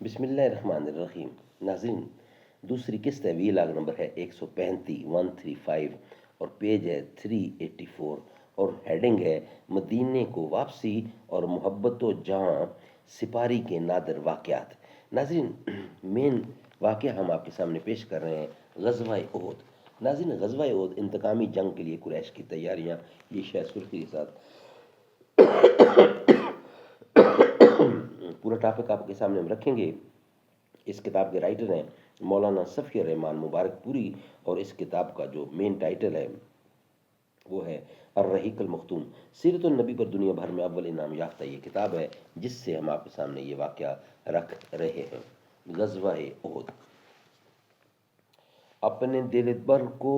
بسم اللہ الرحمن الرحیم۔ ناظرین، دوسری قسط ہے، ویلاگ نمبر ہے 135 اور پیج ہے 384 اور ہیڈنگ ہے مدینے کو واپسی اور محبت و جہاں سپاری کے نادر واقعات۔ ناظرین، مین واقعہ ہم آپ کے سامنے پیش کر رہے ہیں غزوہ احد۔ ناظرین، غزوہ احد انتقامی جنگ کے لیے قریش کی تیاریاں، یہ شاید سرخی کے ساتھ پورا ٹاپک آپ کے سامنے ہم رکھیں گے۔ اس کتاب کے رائٹر ہیں مولانا صفی الرحمان مبارک پوری، اور اس کتاب کا جو مین ٹائٹل ہے وہ ہے الرحیق المختوم، سیرت النبی پر دنیا بھر میں اول انعام یافتہ یہ کتاب ہے، جس سے ہم آپ کے سامنے یہ واقعہ رکھ رہے ہیں۔ غزوہ احد۔ اپنے دل بر کو،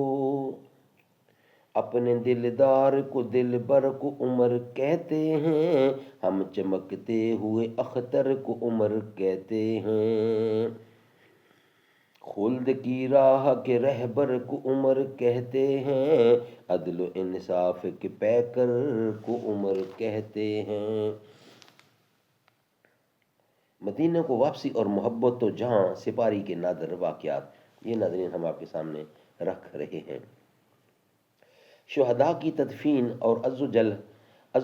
اپنے دلدار کو دل بر کو عمر کہتے ہیں، ہم چمکتے ہوئے اختر کو عمر کہتے ہیں، خلد کی راہ کے رہبر کو عمر کہتے ہیں، عدل و انصاف کے پیکر کو عمر کہتے ہیں۔ مدینہ کو واپسی اور محبت و جہاں سپاری کے نادر واقعات، یہ ناظرین ہم آپ کے سامنے رکھ رہے ہیں۔ شہداء کی تدفین اور عز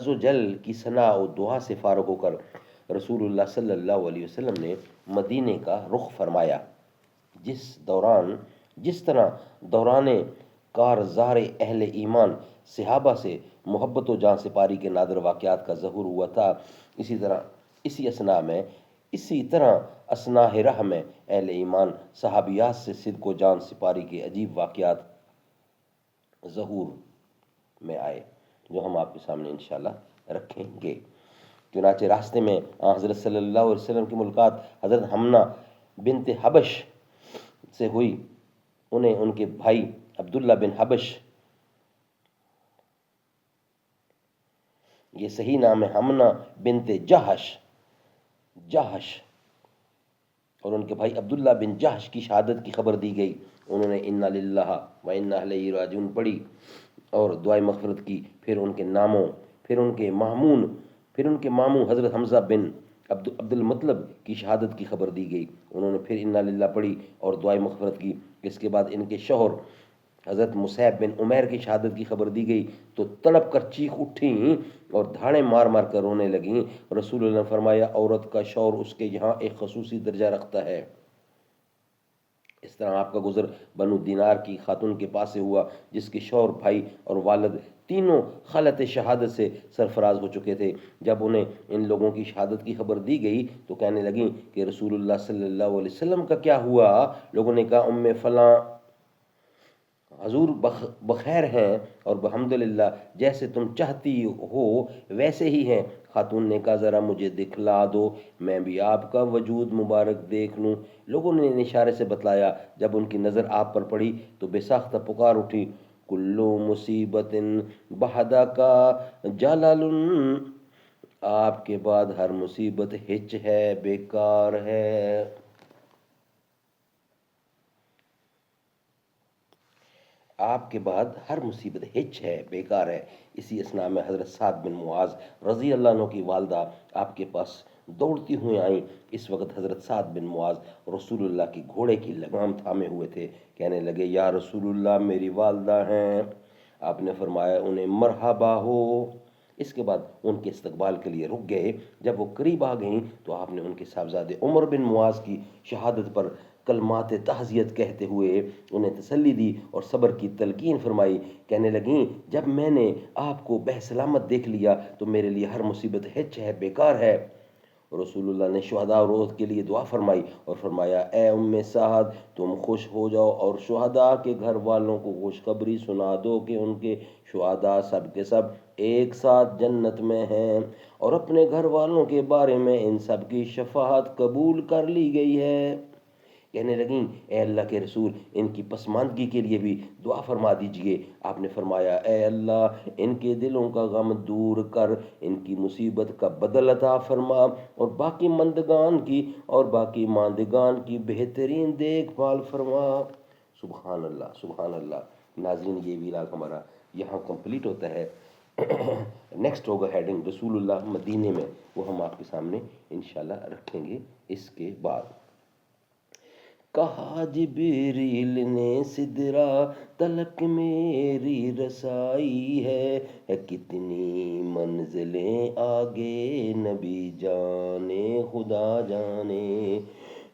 و جل کی ثنا و دعا سے فارغ ہو کر رسول اللہ صلی اللہ علیہ وسلم نے مدینے کا رخ فرمایا، جس طرح دوران کارزار اہل ایمان صحابہ سے محبت و جان سپاری کے نادر واقعات کا ظہور ہوا تھا، اسی طرح اثناء رہ میں اہل ایمان صحابیات سے صدق و جان سپاری کے عجیب واقعات ظہور میں آئے، جو ہم آپ کے سامنے انشاءاللہ رکھیں گے۔ چنانچہ راستے میں حضرت صلی اللہ علیہ وسلم کی ملاقات حضرت حمنہ بنت حبش سے ہوئی، انہیں ان کے بھائی عبداللہ بن حبش، یہ صحیح نام ہے حمنہ بنت جہش، اور ان کے بھائی عبداللہ بن جہش کی شہادت کی خبر دی گئی۔ انہوں نے انا للہ و انا الیہ راجعون پڑھی اور دعائے مغفرت کی، پھر ان کے ماموں حضرت حمزہ بن عبد المطلب کی شہادت کی خبر دی گئی، انہوں نے پھر انا للہ پڑھی اور دعائے مغفرت کی۔ اس کے بعد ان کے شوہر حضرت مصعب بن عمیر کی شہادت کی خبر دی گئی تو تڑپ کر چیخ اٹھیں اور دھاڑے مار مار کر رونے لگیں۔ رسول اللہ نے فرمایا، عورت کا شوہر اس کے یہاں ایک خصوصی درجہ رکھتا ہے۔ اس طرح آپ کا گزر بنو دینار کی خاتون کے پاس سے ہوا، جس کے شوہر، بھائی اور والد تینوں خلعت شہادت سے سرفراز ہو چکے تھے۔ جب انہیں ان لوگوں کی شہادت کی خبر دی گئی تو کہنے لگیں کہ رسول اللہ صلی اللہ علیہ وسلم کا کیا ہوا؟ لوگوں نے کہا، فلاں حضور بخیر ہیں اور الحمدللہ جیسے تم چاہتی ہو ویسے ہی ہیں۔ خاتون نے کہا، ذرا مجھے دکھلا دو، میں بھی آپ کا وجود مبارک دیکھ لوں۔ لوگوں نے اشارے سے بتلایا۔ جب ان کی نظر آپ پر پڑی تو بے ساختہ پکار اٹھی، کلو مصیبت بعدک جلل، آپ کے بعد ہر مصیبت ہچ ہے، بیکار ہے۔ آپ کے بعد ہر مصیبت ہچ ہے، بیکار ہے۔ اسی اثناء میں حضرت سعد بن معاذ رضی اللہ عنہ کی والدہ آپ کے پاس دوڑتی ہوئی آئیں۔ اس وقت حضرت سعد بن معاذ رسول اللہ کی گھوڑے کی لگام تھامے ہوئے تھے۔ کہنے لگے، یا رسول اللہ، میری والدہ ہیں۔ آپ نے فرمایا، انہیں مرحبا ہو۔ اس کے بعد ان کے استقبال کے لیے رک گئے۔ جب وہ قریب آ گئیں تو آپ نے ان کے صاحبزادے عمر بن معاذ کی شہادت پر کلمات تعزیت کہتے ہوئے انہیں تسلی دی اور صبر کی تلقین فرمائی۔ کہنے لگیں، جب میں نے آپ کو بسلامت دیکھ لیا تو میرے لیے ہر مصیبت ہچ ہے، بیکار ہے۔ رسول اللہ نے شہداء اور احد کے لیے دعا فرمائی اور فرمایا، اے سعد، تم خوش ہو جاؤ اور شہداء کے گھر والوں کو خوشخبری سنا دو کہ ان کے شہداء سب کے سب ایک ساتھ جنت میں ہیں، اور اپنے گھر والوں کے بارے میں ان سب کی شفاعت قبول کر لی گئی ہے۔ کہنے لگیں، اے اللہ کے رسول، ان کی پسماندگی کے لیے بھی دعا فرما دیجئے۔ آپ نے فرمایا، اے اللہ، ان کے دلوں کا غم دور کر، ان کی مصیبت کا بدل عطا فرما، اور باقی ماندگان کی بہترین دیکھ بھال فرما۔ سبحان اللہ، سبحان اللہ۔ ناظرین، یہ ویلاگ ہمارا یہاں کمپلیٹ ہوتا ہے۔ نیکسٹ ہوگا ہیڈنگ رسول اللہ مدینے میں، وہ ہم آپ کے سامنے انشاءاللہ رکھیں گے اس کے بعد۔ کہا جبریل نے سدرا تلک میری رسائی ہے کتنی منزلیں آگے نبی جانے خدا جانے،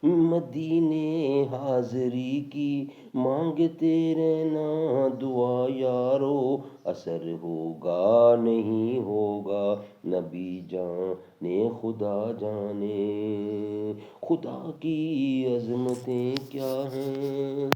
مدینے حاضری کی مانگتے رہنا دعا یارو، اثر ہوگا نہیں ہوگا نبی جانے خدا جانے، خدا کی عظمتیں کیا ہیں